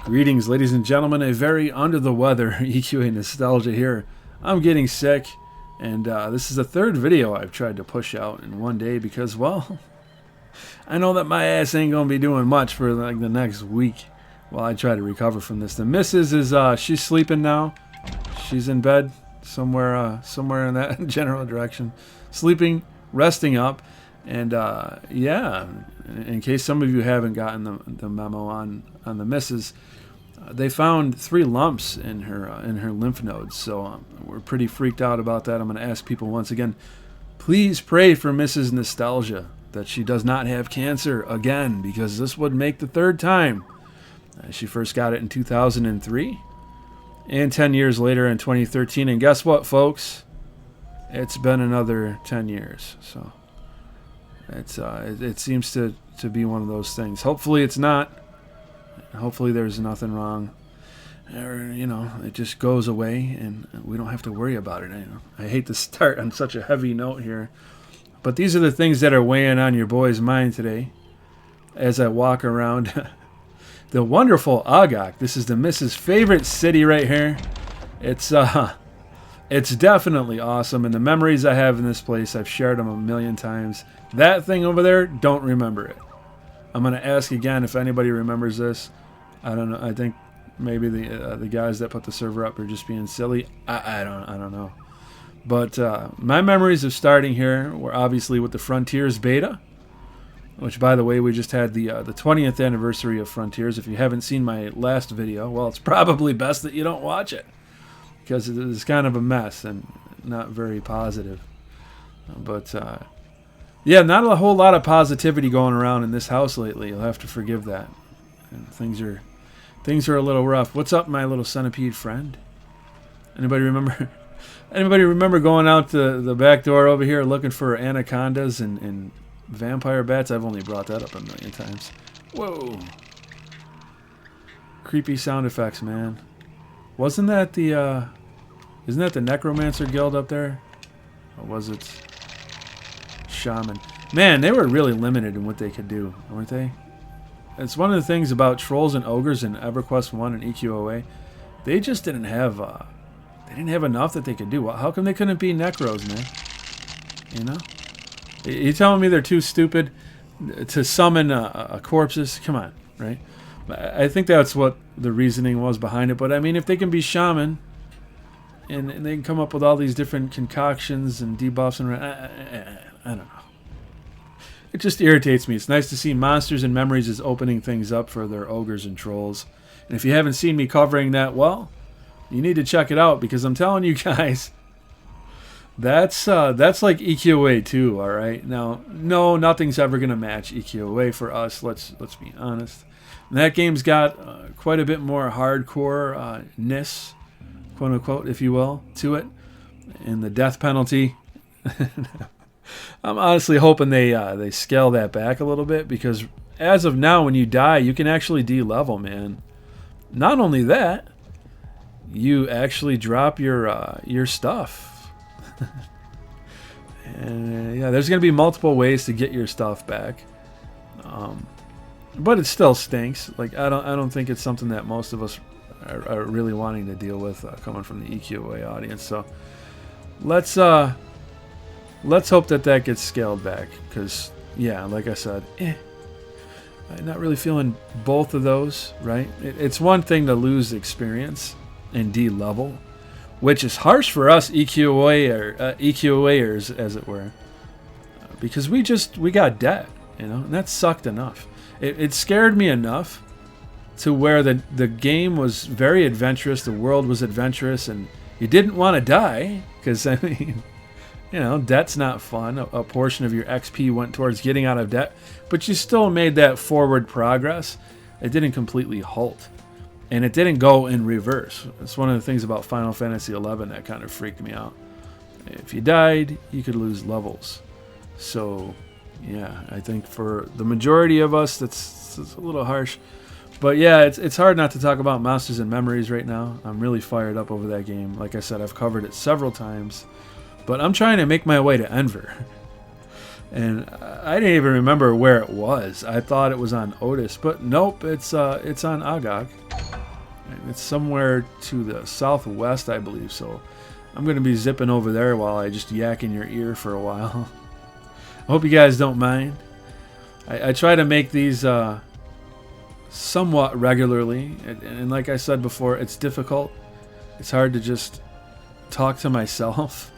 Greetings, ladies and gentlemen. A very under the weather EQA nostalgia here. I'm getting sick, and this is the third video I've tried to push out in one day because, well, I know that my ass ain't gonna be doing much for like the next week while I try to recover from this. The missus is she's sleeping now. She's in bed somewhere in that general direction, sleeping, resting up, and yeah. In case some of you haven't gotten the memo on the missus. They found 3 lumps in her lymph nodes, so we're pretty freaked out about that. I'm going to ask people once again, please pray for Mrs. Nostalgia that she does not have cancer again, because this would make the 3rd time. She first got it in 2003, and 10 years later in 2013. And guess what, folks? It's been another 10 years. So it seems to be one of those things. Hopefully it's not. Hopefully there's nothing wrong, or it just goes away and we don't have to worry about it. I hate to start on such a heavy note here, but these are the things that are weighing on your boy's mind today as I walk around the wonderful Agak. This is the Mrs. favorite city right here. It's definitely awesome, and the memories I have in this place, I've shared them a million times. That thing over there, don't remember it. I'm going to ask again if anybody remembers this. I don't know. I think maybe the guys that put the server up are just being silly. I don't know. But my memories of starting here were obviously with the Frontiers beta, which, by the way, we just had the 20th anniversary of Frontiers. If you haven't seen my last video, well, it's probably best that you don't watch it, because it is kind of a mess and not very positive. But yeah, not a whole lot of positivity going around in this house lately. You'll have to forgive that. And things are a little rough. What's up, my little centipede friend? Anybody remember? Anybody remember going out the back door over here looking for anacondas and vampire bats? I've only brought that up a million times. Whoa! Creepy sound effects, man. Wasn't that the? Isn't that the Necromancer Guild up there? Or was it Shaman? Man, they were really limited in what they could do, weren't they? It's one of the things about Trolls and Ogres in EverQuest 1 and EQOA. They just didn't have enough that they could do. How come they couldn't be Necros, man? You telling me they're too stupid to summon corpses? Come on, right? I think that's what the reasoning was behind it. But I mean, if they can be Shaman, and they can come up with all these different concoctions and debuffs, and I don't know. It just irritates me. It's nice to see Monsters and Memories is opening things up for their ogres and trolls. And if you haven't seen me covering that, well, you need to check it out, because I'm telling you guys, that's like EQOA 2, all right? Now, no, nothing's ever going to match EQOA for us. Let's be honest. And that game's got quite a bit more hardcore-ness, quote-unquote, if you will, to it. And the death penalty... I'm honestly hoping they scale that back a little bit, because as of now, when you die, you can actually de-level, man. Not only that, you actually drop your stuff. And yeah, there's going to be multiple ways to get your stuff back, but it still stinks. Like I don't think it's something that most of us are really wanting to deal with coming from the EQOA audience. So let's hope that gets scaled back, because, yeah, like I said, I'm not really feeling both of those, right? It's one thing to lose experience and de-level, which is harsh for us EQOAers, as it were, because we got debt, and that sucked enough. It scared me enough to where the game was very adventurous, the world was adventurous, and you didn't want to die, because, I mean... debt's not fun. A portion of your XP went towards getting out of debt, but you still made that forward progress. It didn't completely halt, and it didn't go in reverse. It's one of the things about Final Fantasy XI that kind of freaked me out. If you died, you could lose levels. So, yeah, I think for the majority of us, that's a little harsh. But yeah, it's hard not to talk about Monsters and Memories right now. I'm really fired up over that game. Like I said, I've covered it several times. But I'm trying to make my way to Envar. And I didn't even remember where it was. I thought it was on Otis, but nope, it's on Agog. And it's somewhere to the southwest, I believe. So I'm going to be zipping over there while I just yak in your ear for a while. I hope you guys don't mind. I try to make these somewhat regularly. And like I said before, it's difficult. It's hard to just talk to myself.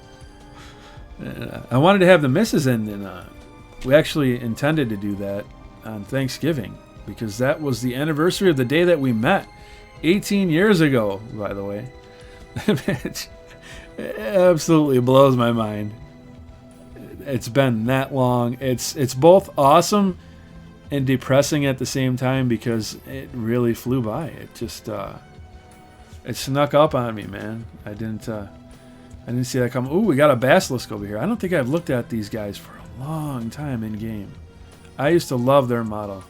I wanted to have the missus in, and we actually intended to do that on Thanksgiving because that was the anniversary of the day that we met 18 years ago, by the way. It absolutely blows my mind. It's been that long. It's both awesome and depressing at the same time because it really flew by. It just it snuck up on me, man. I didn't see that come. Ooh, we got a basilisk over here. I don't think I've looked at these guys for a long time in game. I used to love their model.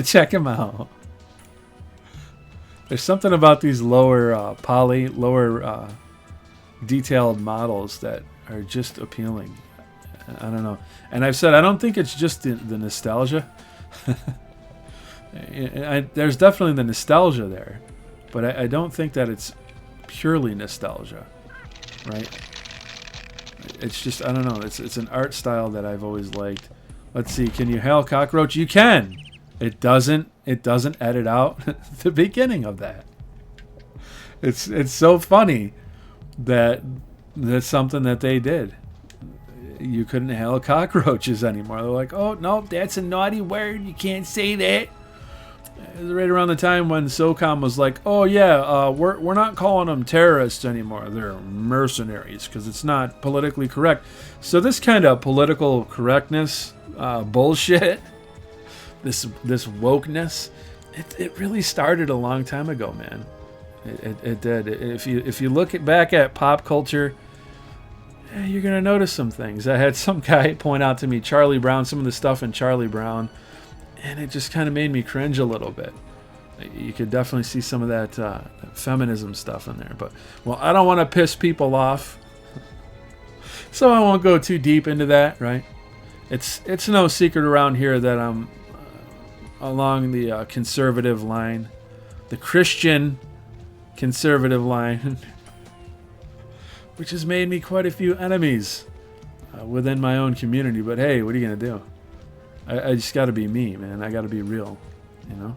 Check them out. There's something about these lower detailed models that are just appealing. I don't know. And I've said I don't think it's just the nostalgia. There's definitely the nostalgia there, but I don't think that it's purely nostalgia, right? It's just, I don't know. It's an art style that I've always liked. Let's see. Can you hail cockroach? You can. It doesn't edit out the beginning of that. It's so funny that that's something that they did. You couldn't hail cockroaches anymore. They're like, oh no, that's a naughty word. You can't say that. It was right around the time when SOCOM was like, oh yeah, we're not calling them terrorists anymore. They're mercenaries because it's not politically correct. So this kind of political correctness bullshit, this wokeness, it really started a long time ago, man. It did. If you look back at pop culture, you're gonna notice some things. I had some guy point out to me Charlie Brown, some of the stuff in Charlie Brown, and it just kind of made me cringe a little bit. You could definitely see some of that feminism stuff in there. But, well, I don't want to piss people off, so I won't go too deep into that, right? It's no secret around here that I'm along the conservative line, the Christian conservative line, which has made me quite a few enemies within my own community. But hey, what are you going to do? I just got to be me, man. I got to be real, you know?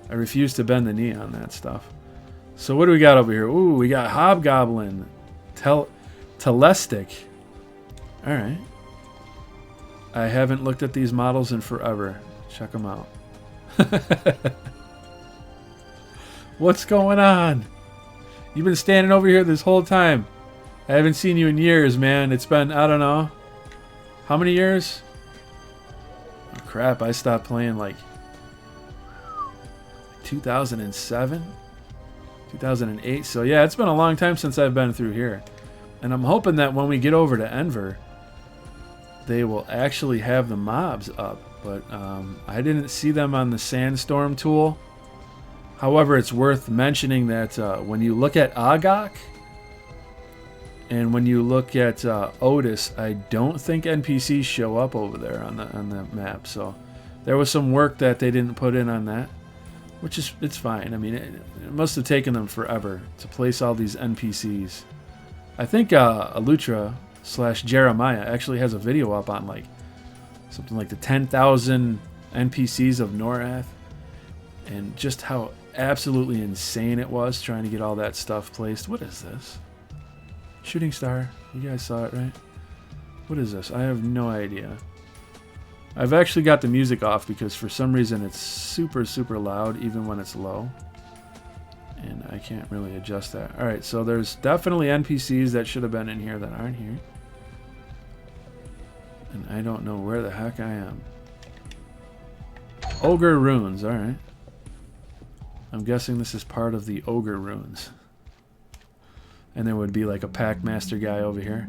I refuse to bend the knee on that stuff. So what do we got over here? Ooh, we got Hobgoblin. Telestic. All right. I haven't looked at these models in forever. Check them out. What's going on? You've been standing over here this whole time. I haven't seen you in years, man. It's been, I don't know, how many years? Oh, crap, I stopped playing like 2007, 2008. So yeah, it's been a long time since I've been through here. And I'm hoping that when we get over to Envar, they will actually have the mobs up. But I didn't see them on the Sandstorm tool. However, it's worth mentioning that when you look at Agok and when you look at Otis, I don't think NPCs show up over there on the map. So there was some work that they didn't put in on that, which is, it's fine. I mean, it must have taken them forever to place all these NPCs. I think Alutra/Jeremiah actually has a video up on like something like the 10,000 NPCs of Norath and just how absolutely insane it was trying to get all that stuff placed. What is this? Shooting star. You guys saw it, right? What is this? I have no idea. I've actually got the music off because for some reason it's super, super loud even when it's low. And I can't really adjust that. Alright, so there's definitely NPCs that should have been in here that aren't here. And I don't know where the heck I am. Ogre Runes, alright. I'm guessing this is part of the Ogre Runes. And there would be like a Packmaster guy over here.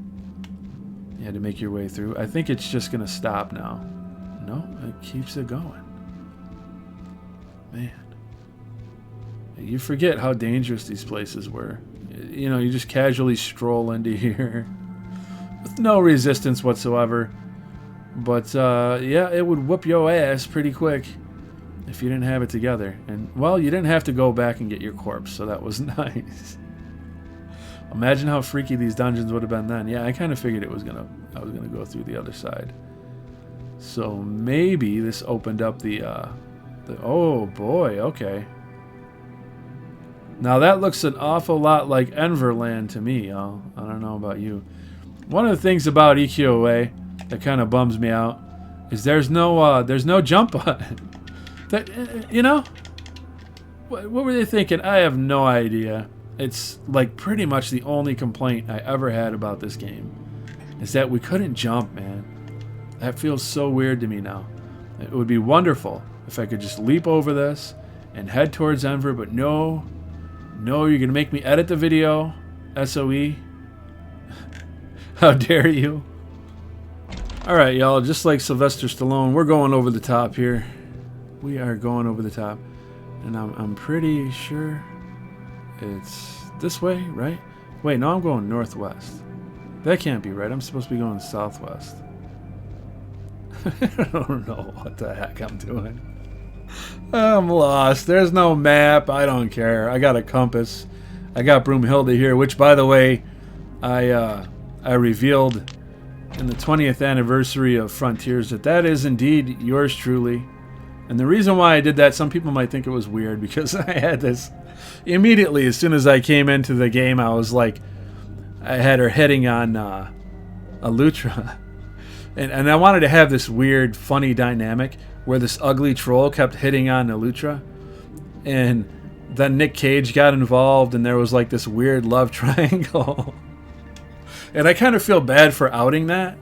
You had to make your way through. I think it's just going to stop now. No, it keeps it going. Man. You forget how dangerous these places were. You know, you just casually stroll into here. with no resistance whatsoever. But yeah, it would whoop your ass pretty quick if you didn't have it together. And well, you didn't have to go back and get your corpse, so that was nice. Imagine how freaky these dungeons would have been then. Yeah, I kind of figured I was gonna go through the other side. So maybe this opened up the oh boy, okay. Now that looks an awful lot like Enverland to me, y'all. I don't know about you. One of the things about EQOA that kind of bums me out is there's no jump button. That you know, what were they thinking? I have no idea. It's like pretty much the only complaint I ever had about this game is that we couldn't jump, man. That feels so weird to me now. It would be wonderful if I could just leap over this and head towards Envar, but no, you're gonna make me edit the video. SOE. How dare you? Alright, y'all, just like Sylvester Stallone, we're going over the top here. We are going over the top. And I'm pretty sure it's this way, right? Wait, no, I'm going northwest. That can't be right. I'm supposed to be going southwest. I don't know what the heck I'm doing. I'm lost. There's no map. I don't care. I got a compass. I got Broomhilda here, which, by the way, I revealed in the 20th anniversary of Frontiers that is indeed yours truly. And the reason why I did that, some people might think it was weird, because I had this immediately as soon as I came into the game. I was like, I had her hitting on Elutra. And I wanted to have this weird, funny dynamic where this ugly troll kept hitting on Elutra. And then Nick Cage got involved, and there was like this weird love triangle. And I kind of feel bad for outing that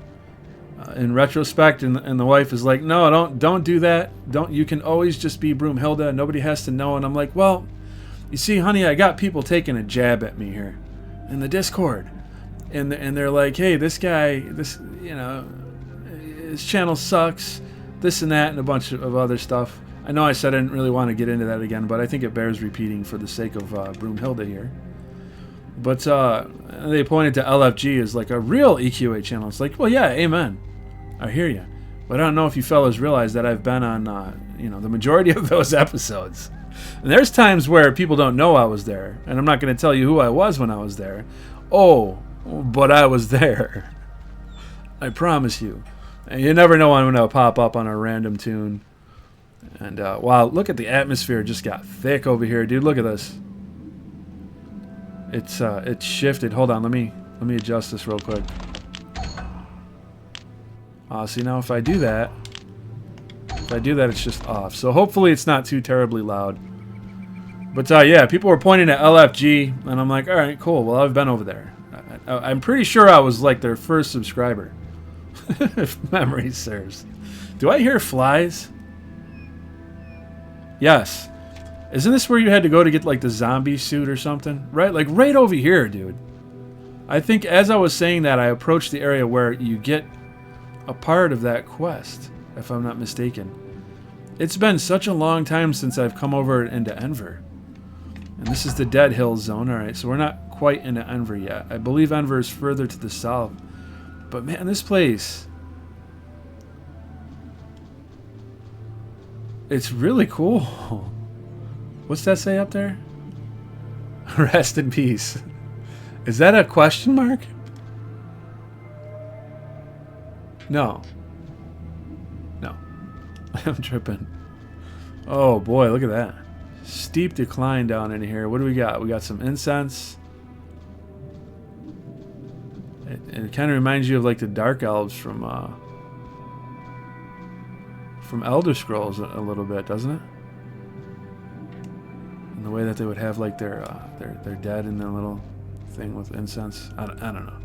in retrospect. And the wife is like, no, don't do that. You can always just be Broomhilda. Nobody has to know. And I'm like, well, you see, honey, I got people taking a jab at me here in the Discord. And they're like, hey, this guy, his channel sucks, this and that, and a bunch of other stuff. I know I said I didn't really want to get into that again, but I think it bears repeating for the sake of Broomhilda here. But they pointed to LFG as like a real EQA channel. It's like, well, yeah, amen. I hear you. But I don't know if you fellas realize that I've been on, the majority of those episodes. And there's times where people don't know I was there, and I'm not going to tell you who I was when I was there. Oh, but I was there. I promise you. And you never know when I'm going to pop up on a random tune. And wow, look at the atmosphere. It just got thick over here, dude. Look at this. It's shifted. Hold on, let me adjust this real quick. See, now if I do that, it's just off. So hopefully it's not too terribly loud. But yeah, people were pointing at LFG, and I'm like, all right, cool. Well, I've been over there. I'm pretty sure I was like their first subscriber, if memory serves. Do I hear flies? Yes. Isn't this where you had to go to get like the zombie suit or something? Right? Like right over here, dude. I think as I was saying that, I approached the area where you get a part of that quest, if I'm not mistaken. It's been such a long time since I've come over into Envar. And this is the Dead Hills zone. Alright, so we're not quite into Envar yet. I believe Envar is further to the south. But man, this place... it's really cool. What's that say up there? Rest in peace. Is that a question mark? No. No. I'm tripping. Oh boy, look at that. Steep decline down in here. What do we got? We got some incense. It kind of reminds you of like the Dark Elves from Elder Scrolls a little bit, doesn't it? And the way that they would have like their dead in their little thing with incense. I don't know.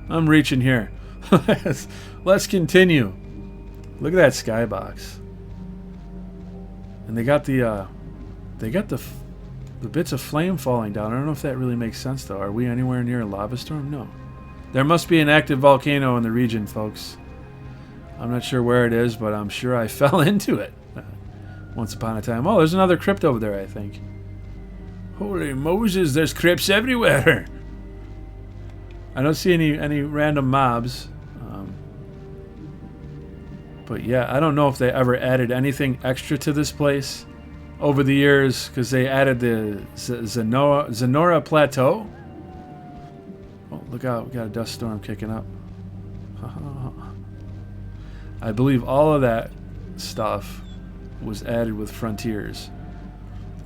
I'm reaching here. Let's continue. Look at that skybox. And they got the bits of flame falling down. I don't know if that really makes sense though. Are we anywhere near a lava storm? No. There must be an active volcano in the region, folks. I'm not sure where it is, but I'm sure I fell into it once upon a time. Oh, there's another crypt over there, I think. Holy Moses, there's crypts everywhere. I don't see any random mobs. But yeah, I don't know if they ever added anything extra to this place over the years, because they added the Zenora Plateau. Oh, look out, we got a dust storm kicking up. I believe all of that stuff was added with Frontiers.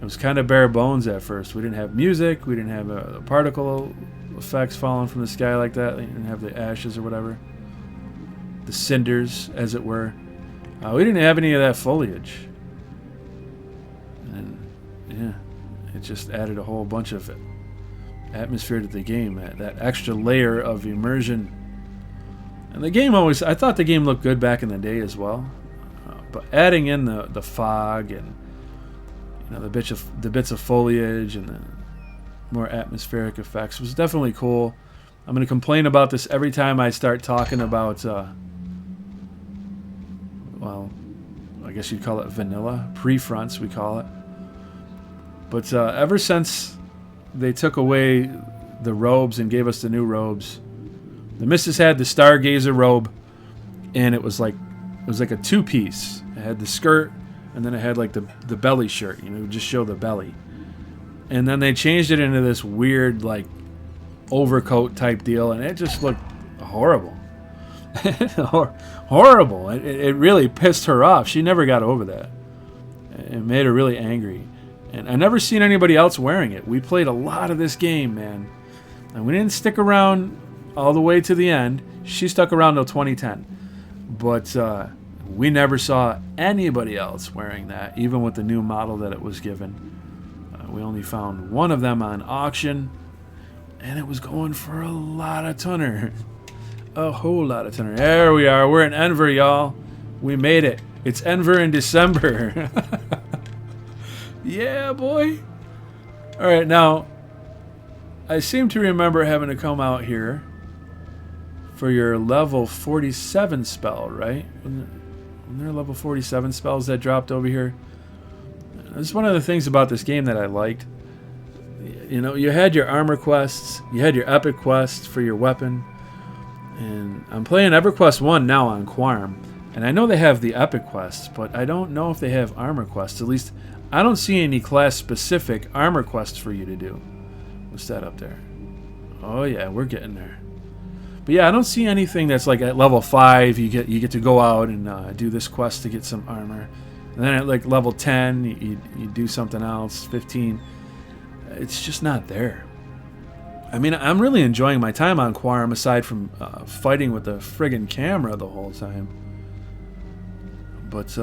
It was kind of bare bones at first. We didn't have music, we didn't have particle effects falling from the sky like that. We didn't have the ashes or whatever. The cinders, as it were. We didn't have any of that foliage. And yeah, it just added a whole bunch of atmosphere to the game, that extra layer of immersion. And the game I thought the game looked good back in the day as well. But adding in the fog and the bits of foliage and the more atmospheric effects was definitely cool. I'm going to complain about this every time I start talking about, well, I guess you'd call it vanilla. Pre-fronts, we call it. But ever since they took away the robes and gave us the new robes, the Missus had the Stargazer robe, and it was like a two-piece. It had the skirt, and then it had like the belly shirt. It would just show the belly. And then they changed it into this weird like overcoat type deal, and it just looked horrible. Horrible. It really pissed her off. She never got over that. It made her really angry. And I never seen anybody else wearing it. We played a lot of this game, man. And we didn't stick around all the way to the end. She stuck around till 2010. But we never saw anybody else wearing that, even with the new model that it was given. We only found one of them on auction, and it was going for a lot of tunner. A whole lot of tunner. There we are. We're in Envar, y'all. We made it. It's Envar in December. Yeah, boy. All right, now, I seem to remember having to come out here for your level 47 spell, right? Wasn't there level 47 spells that dropped over here? This is one of the things about this game that I liked. You had your armor quests, you had your epic quest for your weapon, and I'm playing EverQuest 1 now on Quarm, and I know they have the epic quests, but I don't know if they have armor quests. At least, I don't see any class-specific armor quests for you to do. What's that up there? Oh yeah, we're getting there. But yeah, I don't see anything that's like at level 5, you get to go out and do this quest to get some armor. And then at like level 10, you do something else. 15, it's just not there. I mean, I'm really enjoying my time on Quarm, aside from fighting with the friggin' camera the whole time. But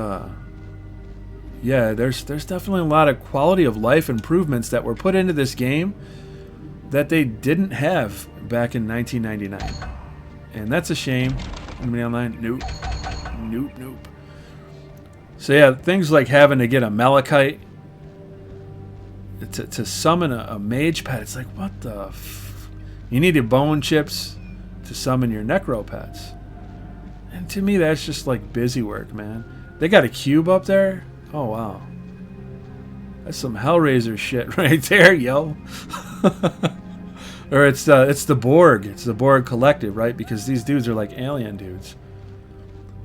yeah, there's definitely a lot of quality of life improvements that were put into this game that they didn't have back in 1999. And that's a shame. Anybody online? Nope. Nope. So yeah, things like having to get a Malachite to summon a mage pet. It's like, what the you needed bone chips to summon your necro pets. And to me, that's just like busy work, man. They got a cube up there? Oh, wow. That's some Hellraiser shit right there, yo. Or it's the Borg. It's the Borg Collective, right? Because these dudes are like alien dudes.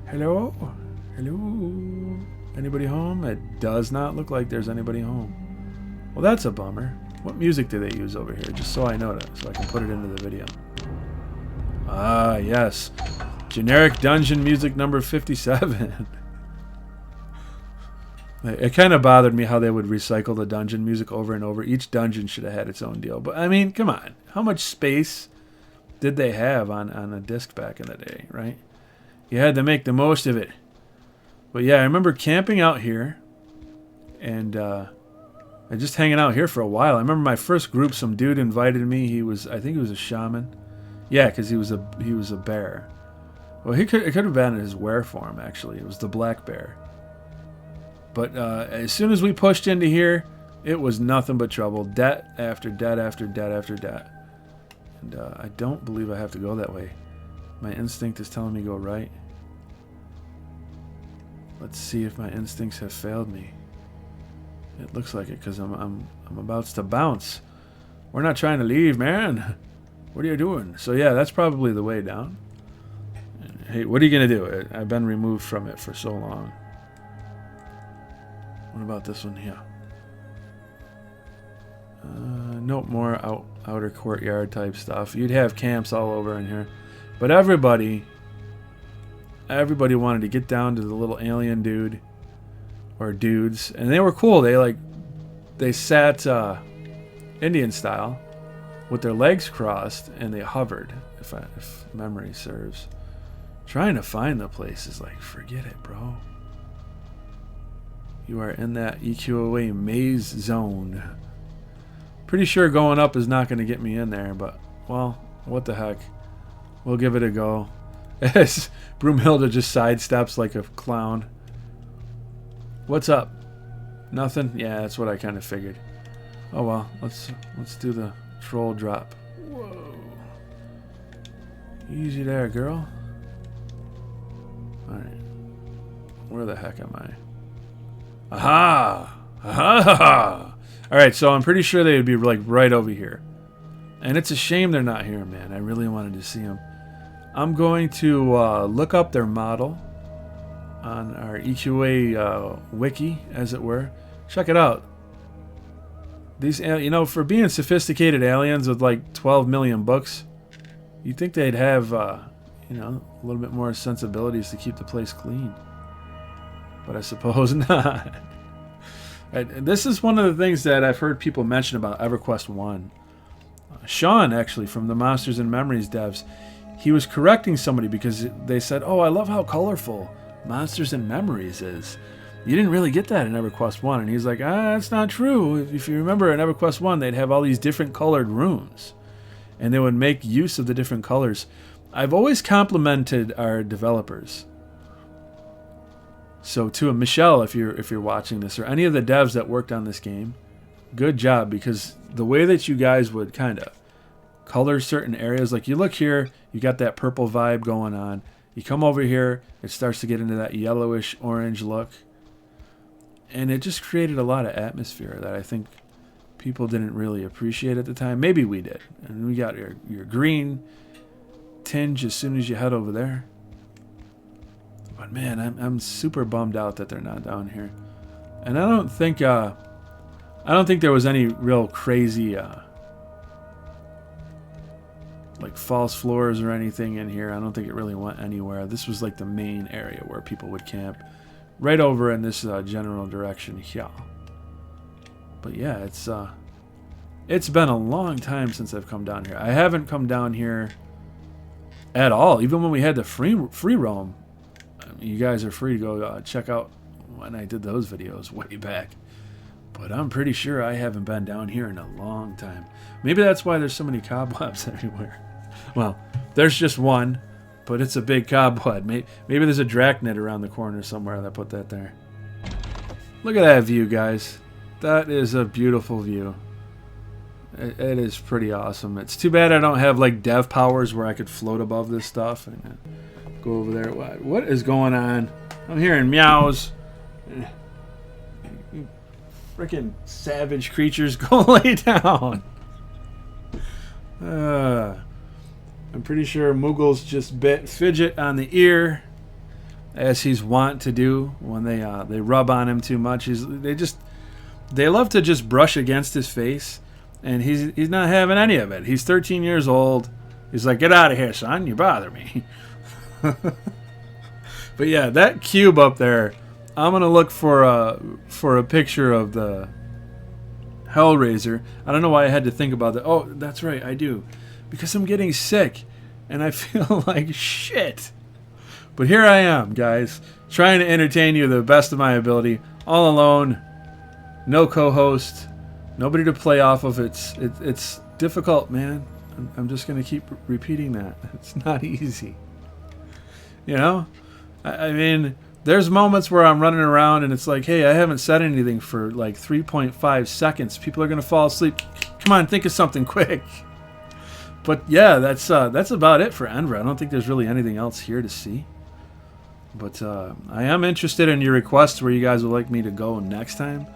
Hello? Anybody home? It does not look like there's anybody home. Well, that's a bummer. What music do they use over here? Just so I know that, so I can put it into the video. Ah, yes. Generic dungeon music number 57. It kind of bothered me how they would recycle the dungeon music over and over. Each dungeon should have had its own deal. But, I mean, come on. How much space did they have on a disc back in the day, right? You had to make the most of it. But, yeah, I remember camping out here and just hanging out here for a while. I remember my first group, some dude invited me. I think he was a shaman. Yeah, because he was a bear. Well, it could have been his were form, actually. It was the black bear. But as soon as we pushed into here, it was nothing but trouble. Debt after debt after debt after debt. And I don't believe I have to go that way. My instinct is telling me go right. Let's see if my instincts have failed me. It looks like it, because I'm about to bounce. We're not trying to leave, man. What are you doing? So yeah, that's probably the way down. Hey, what are you going to do? I've been removed from it for so long. What about this one here? No more outer courtyard type stuff. You'd have camps all over in here. But everybody wanted to get down to the little alien dude. Or dudes. And they were cool. They sat Indian style with their legs crossed and they hovered, if memory serves. Trying to find the place is like, forget it, bro. You are in that EQOA maze zone. Pretty sure going up is not going to get me in there, but, well, what the heck. We'll give it a go. As Broomhilda just sidesteps like a clown. What's up? Nothing? Yeah, that's what I kind of figured. Oh well, let's do the troll drop. Whoa. Easy there, girl. Alright. Where the heck am I? Aha! Aha! Alright, so I'm pretty sure they would be like right over here. And it's a shame they're not here, man. I really wanted to see them. I'm going to look up their model on our EQA wiki, as it were. Check it out. These, you know, for being sophisticated aliens with like 12 million books, you'd think they'd have, you know, a little bit more sensibilities to keep the place clean. But I suppose not. This is one of the things that I've heard people mention about EverQuest 1. Sean, actually, from the Monsters and Memories devs, he was correcting somebody because they said, oh, I love how colorful Monsters and Memories is. You didn't really get that in EverQuest 1. And he's like, that's not true. If you remember in EverQuest 1, they'd have all these different colored rooms. And they would make use of the different colors. I've always complimented our developers. So to Michelle, if you're watching this, or any of the devs that worked on this game, good job, because the way that you guys would kind of color certain areas, like you look here, you got that purple vibe going on. You come over here, it starts to get into that yellowish orange look. And it just created a lot of atmosphere that I think people didn't really appreciate at the time. Maybe we did. And we got your green tinge as soon as you head over there. But man, I'm super bummed out that they're not down here. And I don't think there was any real crazy like false floors or anything in here. I don't think it really went anywhere. This was like the main area where people would camp, right over in this general direction here. But yeah, it's been a long time since I've come down here. I haven't come down here at all. Even when we had the free roam, you guys are free to go check out when I did those videos way back. But I'm pretty sure I haven't been down here in a long time. Maybe that's why there's so many cobwebs everywhere. Well, there's just one, but it's a big cobweb. Maybe there's a drachnid around the corner somewhere that put that there. Look at that view, guys. That is a beautiful view. It is pretty awesome. It's too bad I don't have like dev powers where I could float above this stuff and go over there. What is going on? I'm hearing meows. Freaking savage creatures, go lay down. I'm pretty sure Moogle's just bit Fidget on the ear, as he's wont to do when they rub on him too much. They love to just brush against his face, and he's not having any of it. He's 13 years old. He's like, get out of here, son. You bother me. But yeah, that cube up there. I'm gonna look for a picture of the Hellraiser. I don't know why I had to think about that. Oh, that's right, I do, because I'm getting sick and I feel like shit. But here I am, guys, trying to entertain you to the best of my ability, all alone, no co-host, nobody to play off of. It's difficult, man. I'm just gonna keep repeating that. It's not easy. You know, I mean. There's moments where I'm running around and it's like, hey, I haven't said anything for like 3.5 seconds. People are going to fall asleep. Come on, think of something quick. But yeah, that's about it for Envar. I don't think there's really anything else here to see. But I am interested in your requests where you guys would like me to go next time.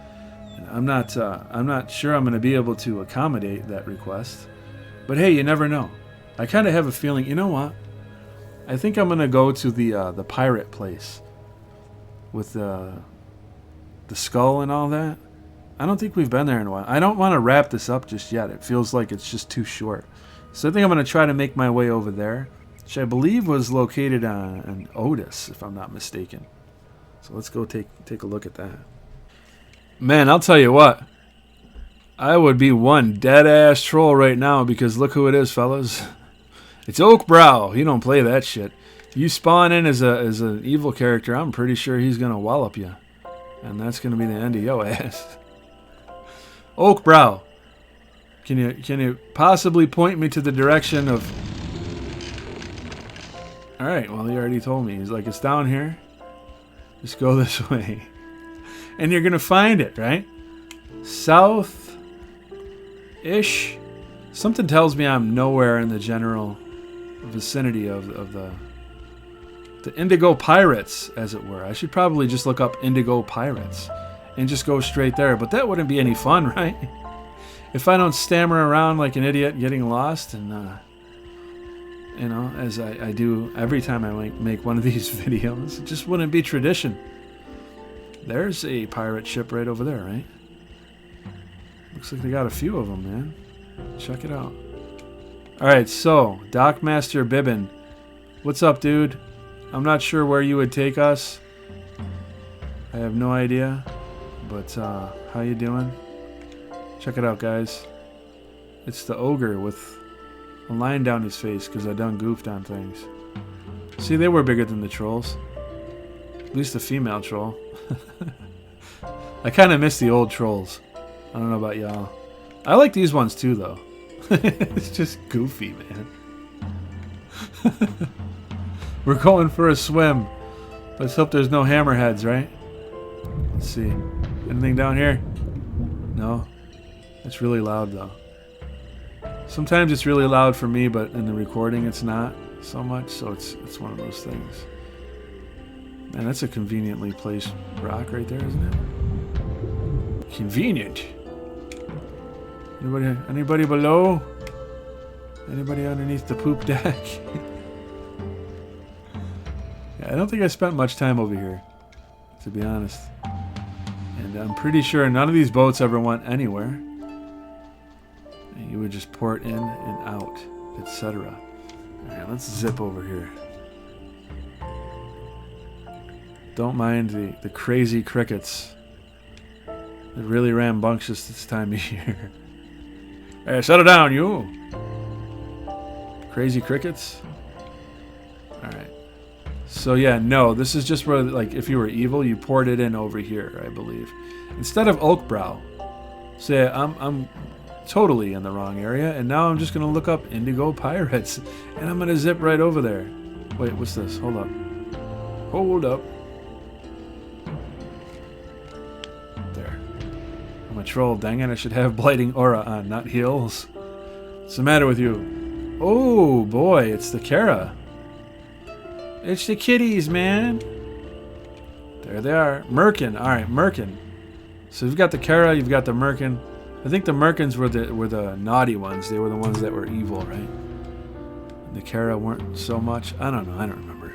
And I'm not sure I'm going to be able to accommodate that request. But hey, you never know. I kind of have a feeling, you know what? I think I'm gonna go to the pirate place with the skull and all that. I don't think we've been there in a while. I don't want to wrap this up just yet. It feels like it's just too short. So I think I'm gonna try to make my way over there, which I believe was located on Otis, if I'm not mistaken. So let's go take a look at that. Man, I'll tell you what. I would be one dead-ass troll right now because look who it is, fellas. It's Oakbrow. He don't play that shit. You spawn in as an evil character, I'm pretty sure he's going to wallop you. And that's going to be the end of your ass. Oakbrow. Can you possibly point me to the direction of... Alright, well, he already told me. He's like, it's down here. Just go this way. And you're going to find it, right? South-ish. Something tells me I'm nowhere in the general vicinity of the Indigo Pirates, as it were. I should probably just look up Indigo Pirates and just go straight there. But that wouldn't be any fun, right? If I don't stammer around like an idiot getting lost and, you know, as I do every time I make one of these videos, it just wouldn't be tradition. There's a pirate ship right over there, right? Looks like they got a few of them, man. Check it out. Alright, so, Dockmaster Bibbin. What's up, dude? I'm not sure where you would take us. I have no idea. But, how you doing? Check it out, guys. It's the ogre with a line down his face because I done goofed on things. See, they were bigger than the trolls. At least the female troll. I kind of miss the old trolls. I don't know about y'all. I like these ones too, though. It's just goofy, man. We're going for a swim. Let's hope there's no hammerheads, right? Let's see. Anything down here? No? It's really loud, though. Sometimes it's really loud for me, but in the recording it's not so much, so it's one of those things. Man, that's a conveniently placed rock right there, isn't it? Convenient. Anybody below? Anybody underneath the poop deck? Yeah, I don't think I spent much time over here, to be honest. And I'm pretty sure none of these boats ever went anywhere. And you would just port in and out, etc. Alright, let's zip over here. Don't mind the crazy crickets. They're really rambunctious this time of year. Hey, settle down, you! Crazy crickets? Alright. So yeah, no, this is just where, like, if you were evil, you poured it in over here, I believe. Instead of Oakbrow. So yeah, I'm totally in the wrong area, and now I'm just going to look up Indigo Pirates, and I'm going to zip right over there. Wait, what's this? Hold up. Hold up. There. I'm a troll, dang it, I should have Blighting Aura on, not heals. What's the matter with you? Oh, boy, it's the Kara. It's the kitties, man. There they are. Merkin. Alright, Merkin. So you've got the Kara, you've got the Merkin. I think the Merkins were the naughty ones. They were the ones that were evil, right? And the Kara weren't so much. I don't know. I don't remember.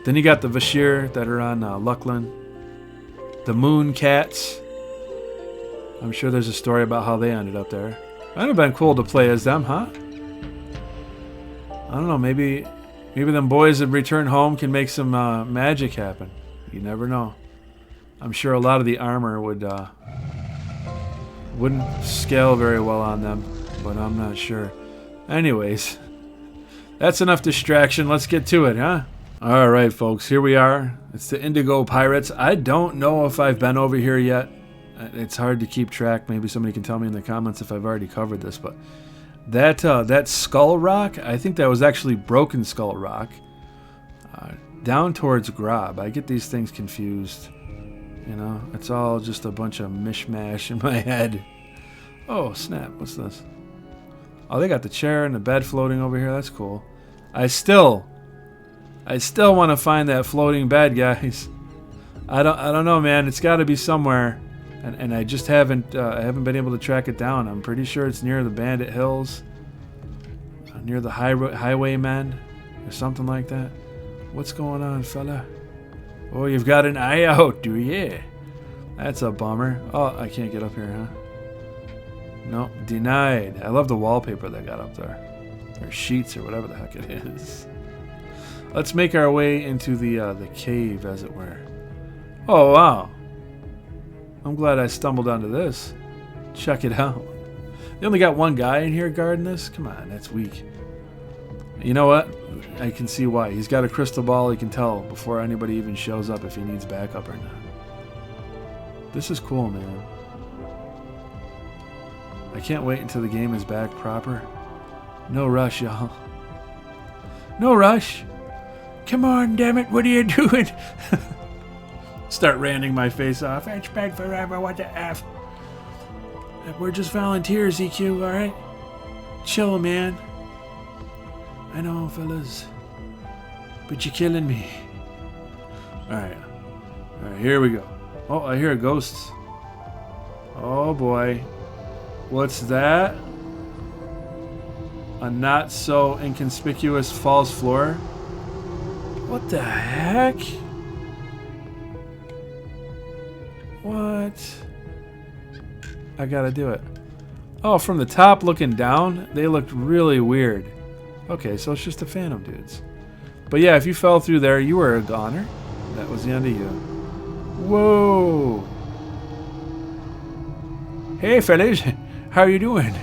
Then you got the Vashir that are on Luckland. The Moon Cats. I'm sure there's a story about how they ended up there. Might have been cool to play as them, huh? I don't know. Maybe them boys that return home can make some magic happen. You never know. I'm sure a lot of the armor wouldn't scale very well on them, but I'm not sure. Anyways, that's enough distraction. Let's get to it, huh? Alright, folks, here we are. It's the Indigo Pirates. I don't know if I've been over here yet. It's hard to keep track. Maybe somebody can tell me in the comments if I've already covered this, but that Skull Rock, I think that was actually Broken Skull Rock. Down towards Grob. I get these things confused. You know, it's all just a bunch of mishmash in my head. Oh, snap. What's this? Oh, they got the chair and the bed floating over here. That's cool. I still want to find that floating bed, guys. I don't know, man. It's got to be somewhere. And I just haven't been able to track it down. I'm pretty sure it's near the Bandit Hills. Near the Highwaymen. Or something like that. What's going on, fella? Oh, you've got an eye out, do you? That's a bummer. Oh, I can't get up here, huh? No, denied. I love the wallpaper they got up there. Or sheets, or whatever the heck it is. Let's make our way into the cave, as it were. Oh, wow. I'm glad I stumbled onto this. Check it out. They only got one guy in here guarding this? Come on, that's weak. You know what? I can see why. He's got a crystal ball. He can tell before anybody even shows up if he needs backup or not. This is cool, man. I can't wait until the game is back proper. No rush, y'all. No rush. Come on, damn it. What are you doing? Start ranting my face off. It's been forever. What the F? We're just volunteers, EQ, alright? Chill, man. I know, fellas. But you're killing me. Alright. Alright, here we go. Oh, I hear ghosts. Oh, boy. What's that? A not so inconspicuous false floor? What the heck? What? I gotta do it. Oh, from the top looking down, they looked really weird. Okay, so it's just the Phantom dudes. But yeah, if you fell through there, you were a goner. That was the end of you. Whoa! Hey, fellas. How you doing?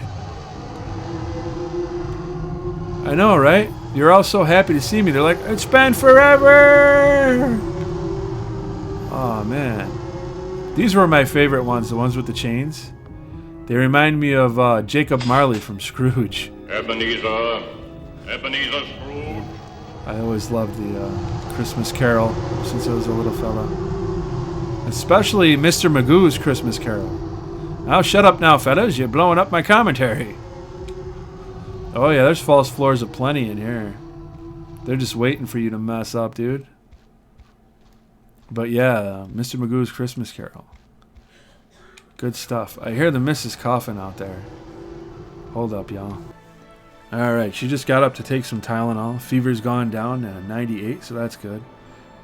I know, right? You're all so happy to see me. They're like, it's been forever! Oh, man. These were my favorite ones, the ones with the chains. They remind me of Jacob Marley from Scrooge. Ebenezer Scrooge. I always loved the Christmas Carol since I was a little fella. Especially Mr. Magoo's Christmas Carol. Now shut up now, fellas. You're blowing up my commentary. Oh yeah, there's false floors aplenty in here. They're just waiting for you to mess up, dude. But yeah, Mr. Magoo's Christmas Carol. Good stuff. I hear the missus coughing out there. Hold up, y'all. Alright, she just got up to take some Tylenol. Fever's gone down to 98, so that's good.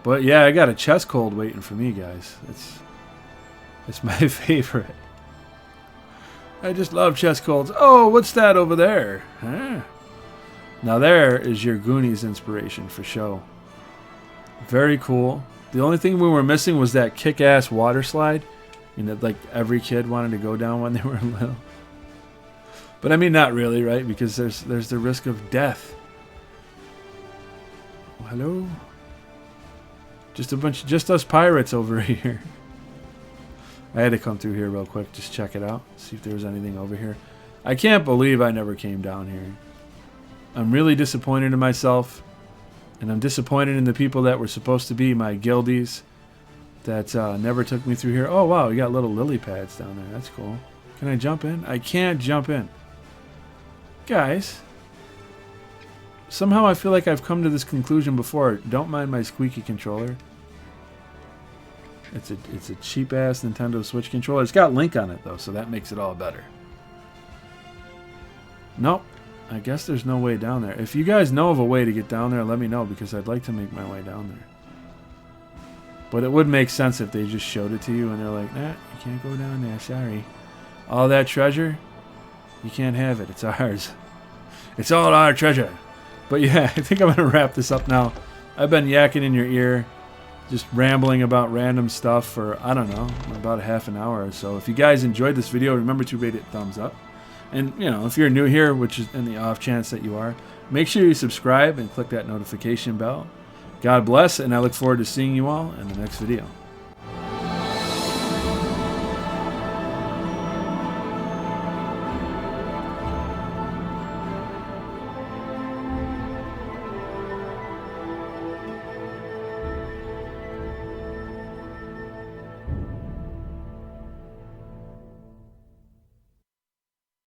But yeah, I got a chest cold waiting for me, guys. It's my favorite. I just love chest colds. Oh, what's that over there? Huh? Now there is your Goonies inspiration for show. Very cool. The only thing we were missing was that kick-ass water slide. You know, like every kid wanted to go down when they were little. But I mean, not really, right? Because there's the risk of death. Oh, hello? Just us pirates over here. I had to come through here real quick, just check it out, see if there was anything over here. I can't believe I never came down here. I'm really disappointed in myself, and I'm disappointed in the people that were supposed to be my guildies that never took me through here. Oh wow, we got little lily pads down there. That's cool. Can I jump in? I can't jump in. Guys, somehow I feel like I've come to this conclusion before. Don't mind my squeaky controller. It's a cheap-ass Nintendo Switch controller. It's got Link on it, though, so that makes it all better. Nope. I guess there's no way down there. If you guys know of a way to get down there, let me know, because I'd like to make my way down there. But it would make sense if they just showed it to you, and they're like, nah, you can't go down there, sorry. All that treasure, you can't have it. It's ours. It's all our treasure. But yeah, I think I'm going to wrap this up now. I've been yakking in your ear, just rambling about random stuff for, I don't know, about a half an hour or so. If you guys enjoyed this video, remember to rate it thumbs up. And, you know, if you're new here, which is in the off chance that you are, make sure you subscribe and click that notification bell. God bless, and I look forward to seeing you all in the next video.